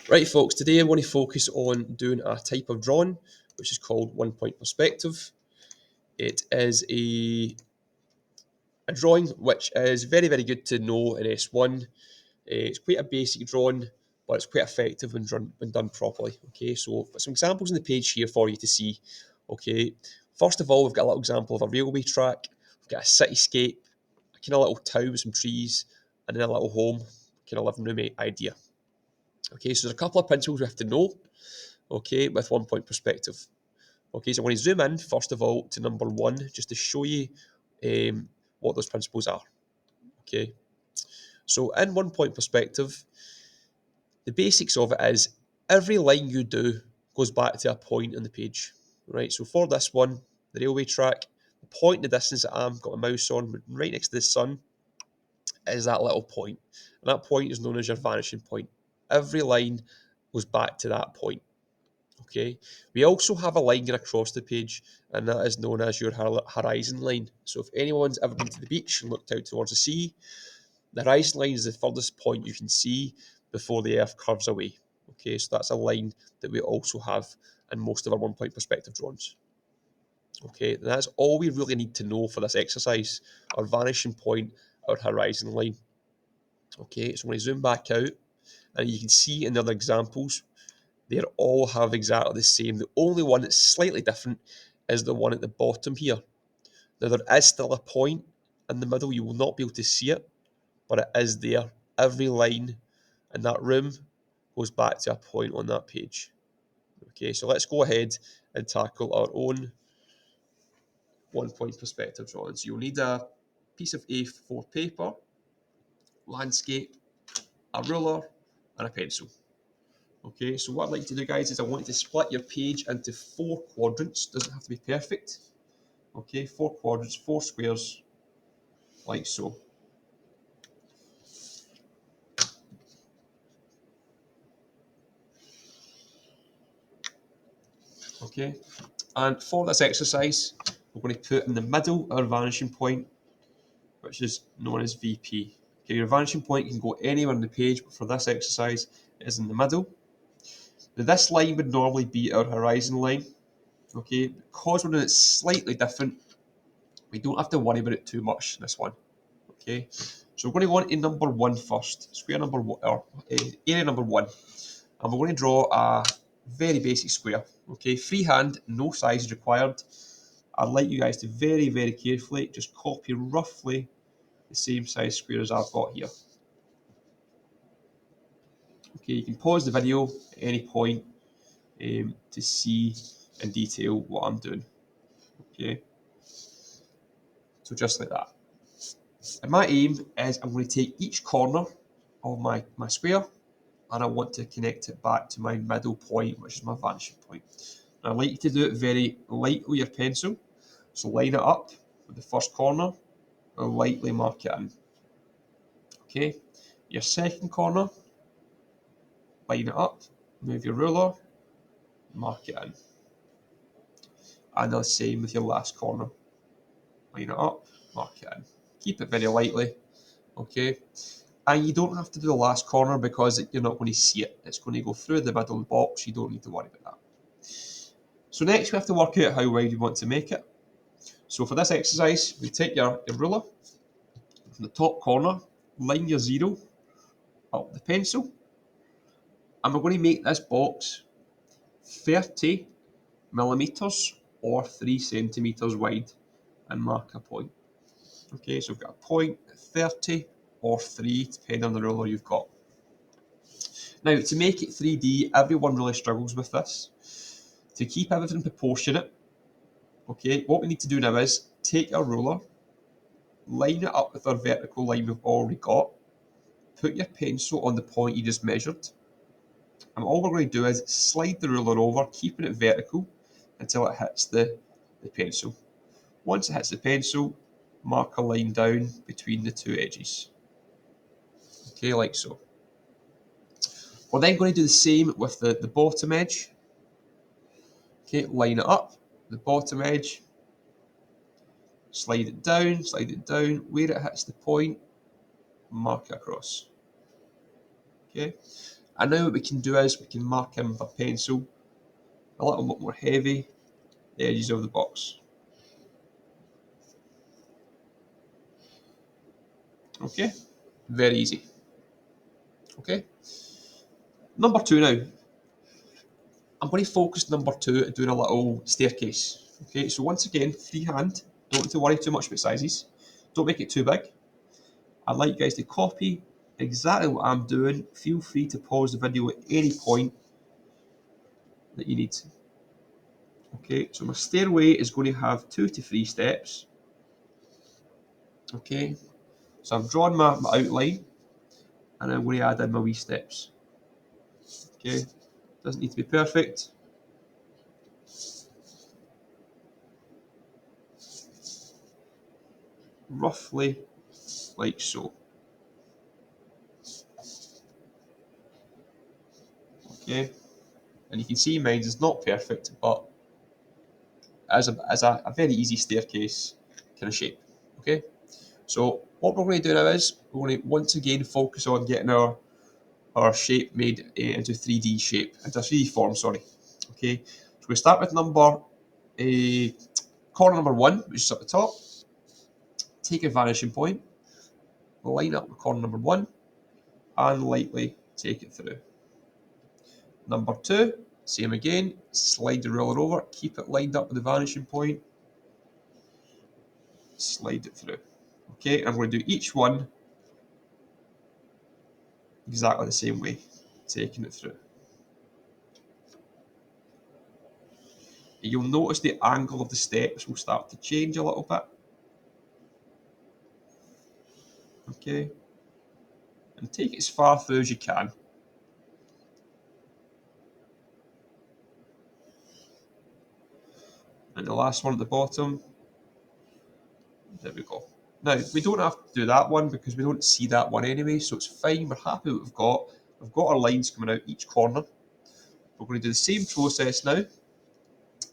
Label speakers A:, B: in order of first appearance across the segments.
A: Right folks, today I'm going to focus on doing a type of drawing which is called 1 point perspective. It is a drawing which is very good to know in S1. It's quite a basic drawing, but it's quite effective when done properly. Okay, so I've got some examples on the page here for you to see. Okay, first of all, we've got a little example of a railway track. We've got a cityscape, a kind of little town with some trees, and then a little home, kind of living room idea. Okay, so there's a couple of principles we have to know, okay, with 1 point perspective. Okay, so I'm going to zoom in, first of all, to number 1, just to show you what those principles are. Okay, so in 1 point perspective, the basics of it is every line you do goes back to a point on the page, right? So for this one, the railway track, the point in the distance that I've got my mouse on, right next to the sun, is that little point. And that point is known as your vanishing point. Every line goes back to that point. Okay, we also have a line going across the page, and that is known as your horizon line. So if anyone's ever been to the beach and looked out towards the sea, the horizon line is the furthest point you can see before the earth curves away. Okay, so that's a line that we also have in most of our 1 point perspective drawings. Okay, and that's all we really need to know for this exercise, our vanishing point, our horizon line. Okay, so when I zoom back out, and you can see in the other examples, they all have exactly the same. The only one that's slightly different is the one at the bottom here. Now there is still a point in the middle, you will not be able to see it, but it is there. Every line in that room goes back to a point on that page. Okay, so let's go ahead and tackle our own 1 point perspective drawing. So you'll need a piece of A4 paper, landscape, a ruler, and a pencil. Okay, so what I'd like to do, guys, is I want you to split your page into 4 quadrants. Doesn't have to be perfect. Okay, 4 quadrants, 4 squares, like so. Okay, and for this exercise, we're going to put in the middle our vanishing point, which is known as VP. Okay, your vanishing point can go anywhere on the page, but for this exercise, it is in the middle. Now, this line would normally be our horizon line. Okay, because we're doing it slightly different, we don't have to worry about it too much, this one. Okay, so we're going to go on to number 1 first, square number 1, or area number 1, and we're going to draw a very basic square. Okay, freehand, no size required. I'd like you guys to very carefully just copy roughly the same size square as I've got here. Okay, you can pause the video at any point to see in detail what I'm doing. Okay, so just like that. And my aim is I'm going to take each corner of my square and I want to connect it back to my middle point, which is my vanishing point. And I like you to do it very lightly with your pencil. So line it up with the first corner and lightly mark it in. Okay, your second corner, line it up, move your ruler, mark it in. And the same with your last corner. Line it up, mark it in. Keep it very lightly, okay? And you don't have to do the last corner because you're not going to see it. It's going to go through the middle of the box. You don't need to worry about that. So next we have to work out how wide we want to make it. So for this exercise, we take your ruler from the top corner, line your 0 up the pencil, and we're going to make this box 30 millimeters or 3 centimeters wide and mark a point. Okay, so we've got a point, 30 or 3, depending on the ruler you've got. Now, to make it 3D, everyone really struggles with this. To keep everything proportionate, okay, what we need to do now is take our ruler, line it up with our vertical line we've already got, put your pencil on the point you just measured, and all we're going to do is slide the ruler over, keeping it vertical until it hits the pencil. Once it hits the pencil, mark a line down between the 2 edges. Okay, like so. We're then going to do the same with the bottom edge. Okay, line it up, the bottom edge, slide it down, where it hits the point, mark it across. Okay, And now what we can do is we can mark in with a pencil a little bit more heavy the edges of the box. Okay, very easy. Okay, number 2 now. I'm going to focus number 2 at doing a little staircase. Okay, so once again, freehand. Don't need to worry too much about sizes. Don't make it too big. I'd like you guys to copy exactly what I'm doing. Feel free to pause the video at any point that you need. Okay, so my stairway is going to have 2 to 3 steps. Okay, so I've drawn my outline and I'm going to add in my wee steps. Okay, doesn't need to be perfect. Roughly like so. Okay, and you can see mine is not perfect, but as a very easy staircase kind of shape. Okay, so what we're going to do now is we're going to once again focus on getting our shape made into 3D shape, into a 3D form, sorry. Okay, so we start with corner number 1, which is at the top. Take a vanishing point, line up with corner number 1, and lightly take it through. Number 2, same again, slide the ruler over, keep it lined up with the vanishing point, slide it through. Okay, and we're going to do each one exactly the same way, taking it through. You'll notice the angle of the steps will start to change a little bit. Okay, and take it as far through as you can. And the last one at the bottom, there we go. Now, we don't have to do that one because we don't see that one anyway, so it's fine. We're happy with what we've got. We've got our lines coming out each corner. We're going to do the same process now.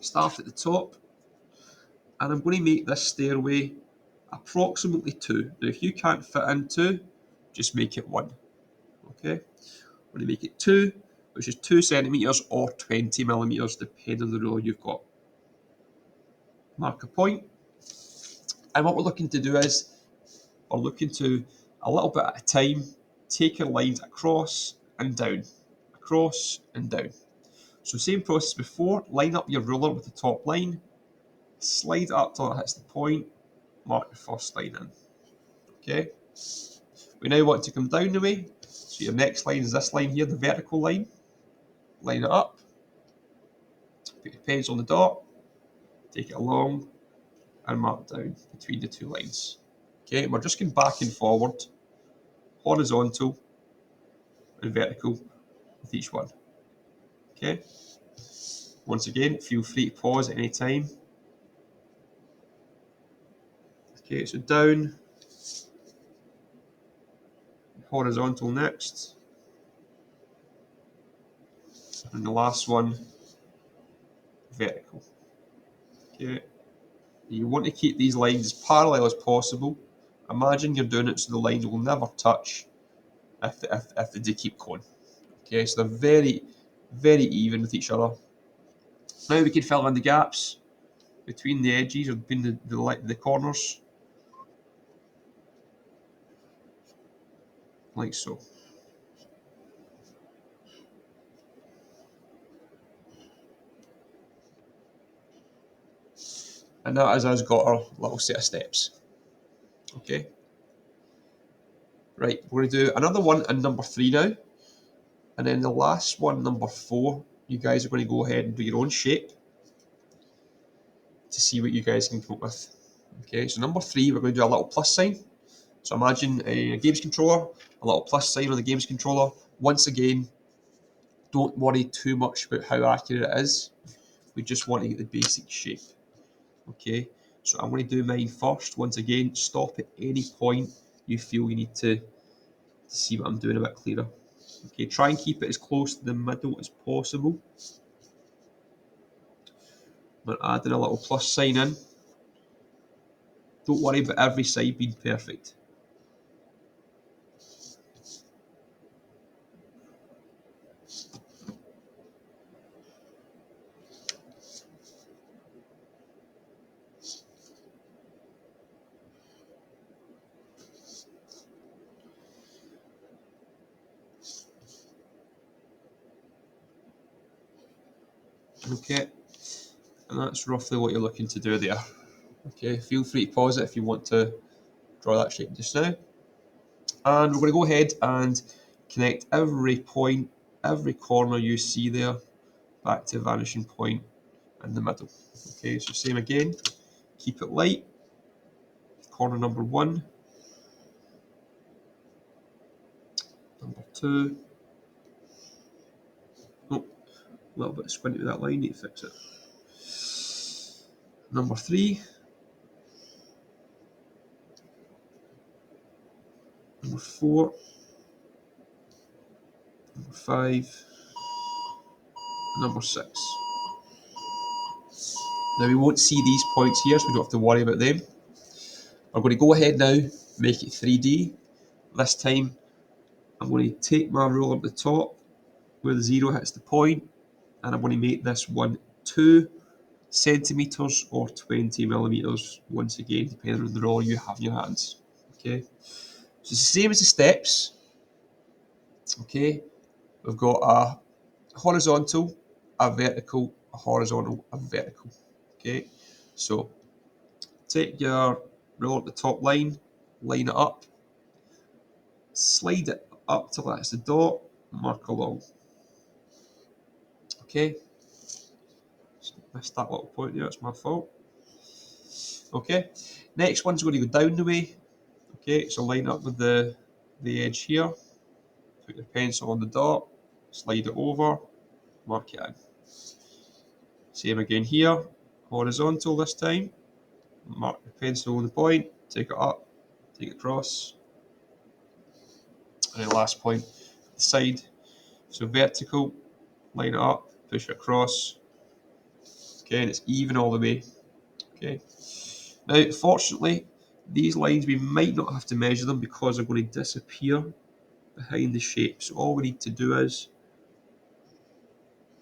A: Start at the top, and I'm going to make this stairway approximately 2. Now, if you can't fit in 2, just make it 1. Okay, I'm going to make it 2, which is 2 centimeters or 20 millimeters, depending on the ruler you've got. Mark a point, and what we're looking to do is we're looking to, a little bit at a time, take your lines across and down, across and down. So same process before, line up your ruler with the top line, slide it up till it hits the point, mark your first line in. Okay, we now want to come down the way, so your next line is this line here, the vertical line. Line it up, put your pencil on the dot, take it along, and mark down between the 2 lines. Okay, and we're just going back and forward, horizontal and vertical with each one. Okay, once again, feel free to pause at any time. Okay, so down, horizontal next, and the last one, vertical. Okay, you want to keep these lines as parallel as possible. Imagine you're doing it so the lines will never touch if they do keep going. Okay, so they're very, very even with each other. Now we can fill in the gaps between the edges or between the corners, like so. And that has got our little set of steps. Okay. Right, we're going to do another one in number 3 now. And then the last one, number 4, you guys are going to go ahead and do your own shape to see what you guys can come up with. Okay, so number 3, we're going to do a little plus sign. So imagine a games controller, a little plus sign on the games controller. Once again, don't worry too much about how accurate it is. We just want to get the basic shape. Okay, so I'm going to do mine first. Once again, stop at any point you feel you need to see what I'm doing a bit clearer. Okay, try and keep it as close to the middle as possible. I'm adding a little plus sign in. Don't worry about every side being perfect. Okay, and that's roughly what you're looking to do there. Okay, feel free to pause it if you want to draw that shape just now. And we're going to go ahead and connect every point, every corner you see there, back to the vanishing point in the middle. Okay, so same again, keep it light. Corner number 1, number 2. Oh, a little bit squinty with that line, need to fix it. Number 3, number 4, number 5, number 6. Now we won't see these points here, so we don't have to worry about them. I'm going to go ahead now, make it 3D. This time I'm going to take my ruler at the top where the 0 hits the point, and I'm going to make this one 2 centimeters or 20 millimeters, once again, depending on the ruler you have in your hands. Okay, so it's the same as the steps. Okay, we've got a horizontal, a vertical, a horizontal, a vertical. Okay, so take your ruler at the top line it up, slide it up till that's the dot, mark along. Okay, missed that little point there, it's my fault. Okay, next one's going to go down the way. Okay, so line up with the edge here, put your pencil on the dot, slide it over, mark it in. Same again here, horizontal this time, mark the pencil on the point, take it up, take it across, and then last point, the side. So vertical, line it up, push it across. Okay, and it's even all the way. Okay. Now, fortunately, these lines we might not have to measure them because they're going to disappear behind the shape. So all we need to do is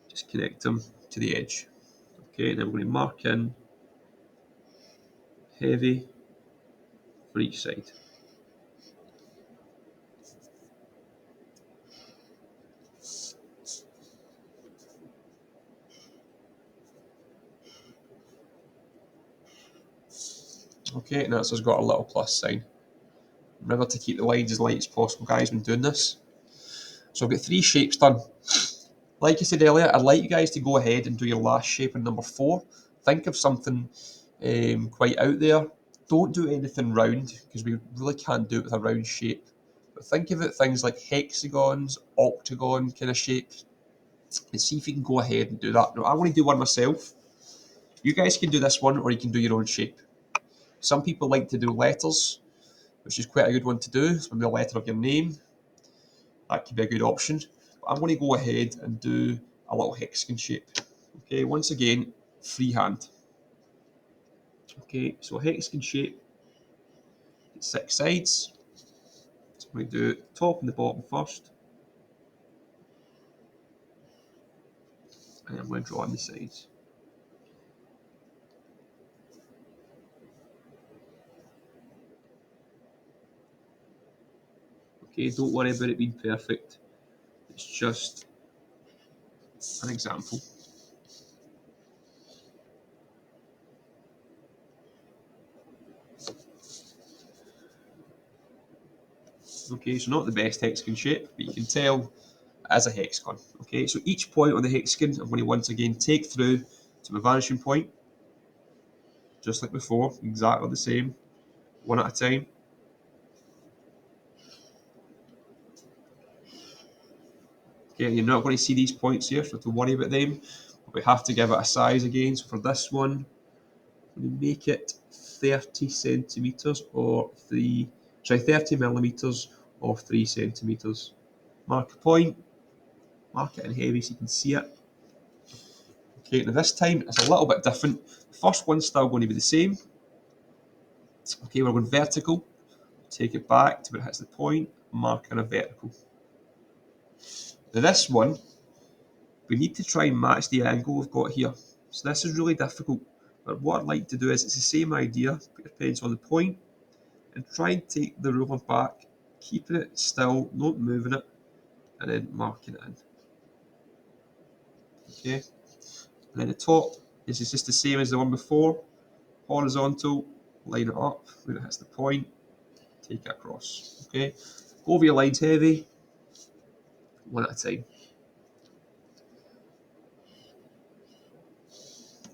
A: just connect them to the edge. Okay, and then we're going to mark in heavy for each side. Okay, and that's just got a little plus sign. Remember to keep the lines as light as possible, guys, when doing this. So I've got 3 shapes done. Like I said earlier, I'd like you guys to go ahead and do your last shape in number 4. Think of something quite out there. Don't do anything round, because we really can't do it with a round shape. But think of it things like hexagons, octagon kind of shapes, and see if you can go ahead and do that. Now, I want to do one myself. You guys can do this one, or you can do your own shape. Some people like to do letters, which is quite a good one to do. It's maybe the letter of your name. That could be a good option. But I'm going to go ahead and do a little hexagon shape. Okay, once again, freehand. Okay, so a hexagon shape, 6 sides. So I'm going to do top and the bottom first. And I'm going to draw on the sides. Okay, don't worry about it being perfect. It's just an example. Okay, so not the best hexagon shape, but you can tell as a hexagon. Okay, so each point on the hexagon, I'm going to once again take through to my vanishing point, just like before, exactly the same, one at a time. Okay, you're not going to see these points here, so to worry about them. But we have to give it a size again. So for this one, I'm going to make it 30 centimeters or 30 millimeters or 3 centimeters. Mark a point, mark it in heavy so you can see it. Okay, now this time it's a little bit different. The first one's still going to be the same. Okay, we're going vertical. Take it back to where it hits the point, mark in a vertical. Now this one, we need to try and match the angle we've got here. So this is really difficult. But what I'd like to do is, it's the same idea. Put your pencil on the point and try and take the ruler back, keeping it still, not moving it, and then marking it in. Okay. And then the top, this is just the same as the one before. Horizontal, line it up when it hits the point, take it across. Okay. Go over your lines heavy, one at a time.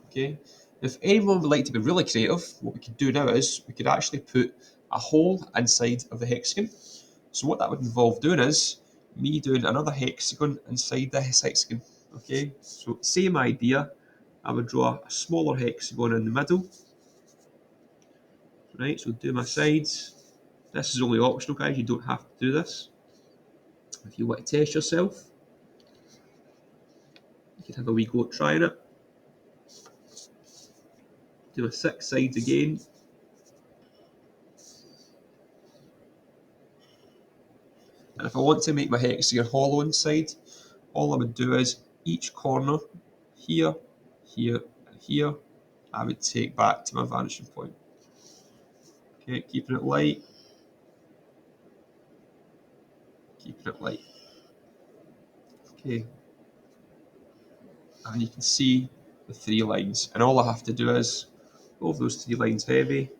A: Okay. If anyone would like to be really creative, what we could do now is we could actually put a hole inside of the hexagon. So what that would involve doing is me doing another hexagon inside this hexagon. Okay, so same idea. I would draw a smaller hexagon in the middle. Right, so do my sides. This is only optional, guys. You don't have to do this. If you want to test yourself, you can have a wee go at trying it. Do my 6 sides again. And if I want to make my hexagon hollow inside, all I would do is each corner here, here, and here, I would take back to my vanishing point. Okay, keeping it light. Keeping it light. Okay. And you can see the 3 lines. And all I have to do is go over those 3 lines heavy.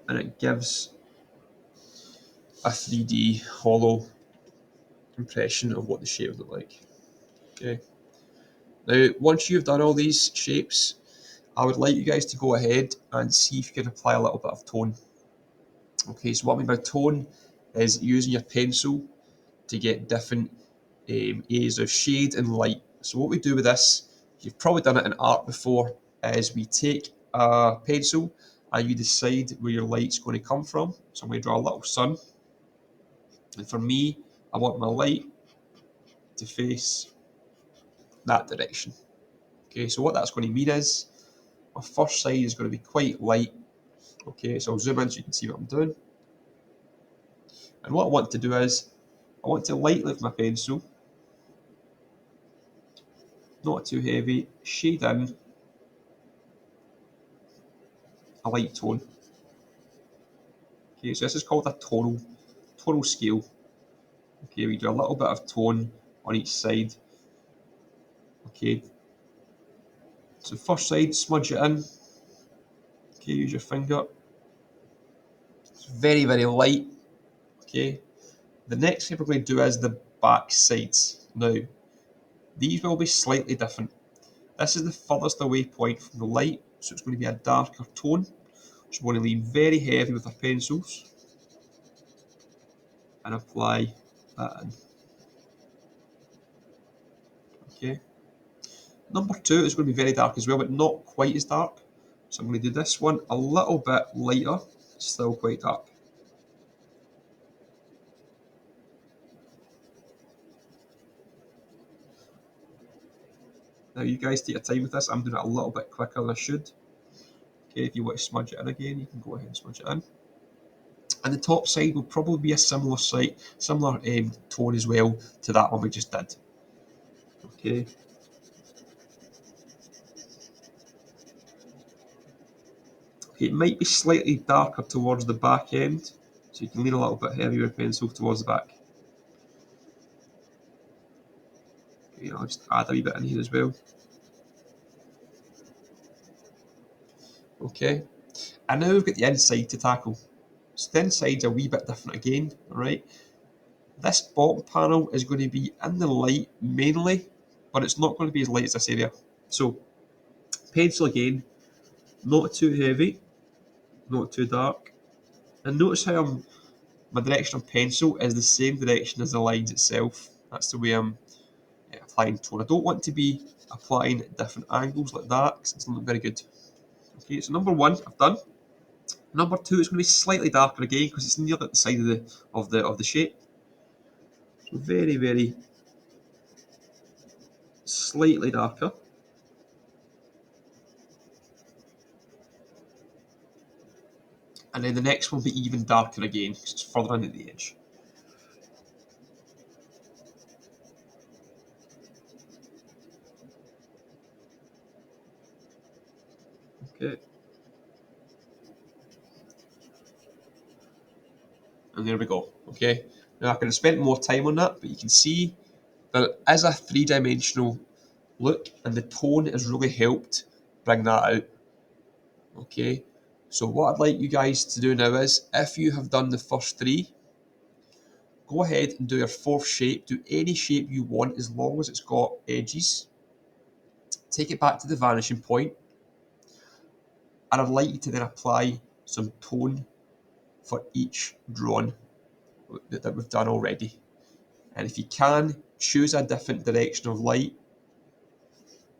A: And it gives a 3D hollow impression of what the shape would look like. Okay. Now, once you've done all these shapes, I would like you guys to go ahead and see if you can apply a little bit of tone. Okay, so what I mean by tone is using your pencil to get different areas of shade and light. So what we do with this, you've probably done it in art before, is we take a pencil and you decide where your light's going to come from. So I'm going to draw a little sun. And for me, I want my light to face that direction. Okay, so what that's going to mean is my first side is going to be quite light. Okay, so I'll zoom in so you can see what I'm doing. And what I want to do is, I want to light lift my pencil, not too heavy, shade in a light tone. Okay, so this is called a tonal scale. Okay, we do a little bit of tone on each side. Okay, so first side, smudge it in. Okay, use your finger. It's very, very light. Okay, the next thing we're going to do is the back sides. Now, these will be slightly different. This is the furthest away point from the light, so it's going to be a darker tone. So we're going to lean very heavy with our pencils and apply that in. Okay. Number 2 is going to be very dark as well, but not quite as dark. So I'm going to do this one a little bit lighter, still quite dark. Now you guys take your time with this. I'm doing it a little bit quicker than I should. Okay, if you want to smudge it in again, you can go ahead and smudge it in. And the top side will probably be a similar tone as well to that one we just did. Okay. Okay, it might be slightly darker towards the back end, so you can lean a little bit heavier with pencil towards the back. Okay, I'll just add a wee bit in here as well. Okay, and now we've got the inside to tackle. So the inside's a wee bit different again, alright? This bottom panel is going to be in the light mainly, but it's not going to be as light as this area. So, pencil again, not too heavy, not too dark. And notice how my direction of pencil is the same direction as the lines itself. That's the way I'm applying tone. I don't want to be applying at different angles like that because it's not very good. Okay, so number 1 I've done. Number 2 is going to be slightly darker again because it's near the side of the shape. So very, very slightly darker. And then the next one will be even darker again because it's further in at the edge. Okay. And there we go. Okay. Now I could have spent more time on that, but you can see that it is a three-dimensional look, and the tone has really helped bring that out. Okay. So what I'd like you guys to do now is, if you have done the first three, go ahead and do your fourth shape. Do any shape you want as long as it's got edges. Take it back to the vanishing point, and I'd like you to then apply some tone for each drawing that we've done already. And if you can, choose a different direction of light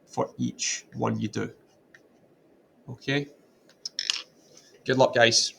A: for each one you do. Okay? Good luck, guys.